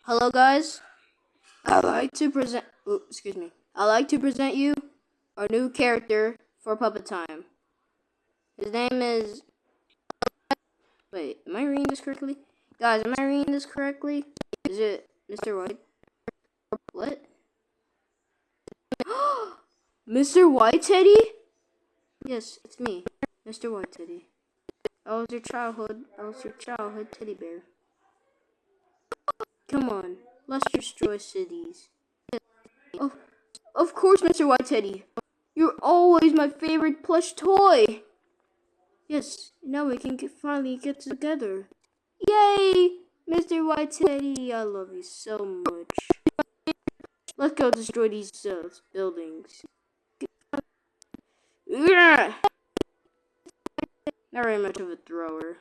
Hello, guys. I like to present. Ooh, excuse me. I like to present you our new character for Puppet Time. His name is. Wait, am I reading this correctly? Guys, am I reading this correctly? Is it Mr. White? What? Mr. White Teddy? Yes, it's me, Mr. White Teddy. I was your childhood teddy bear. Come on, let's destroy cities. Oh, of course, Mr. White Teddy. You're always my favorite plush toy. Yes, now we can finally get together. Yay! Mr. White Teddy, I love you so much. Let's go destroy these buildings. Yeah! Not very much of a thrower.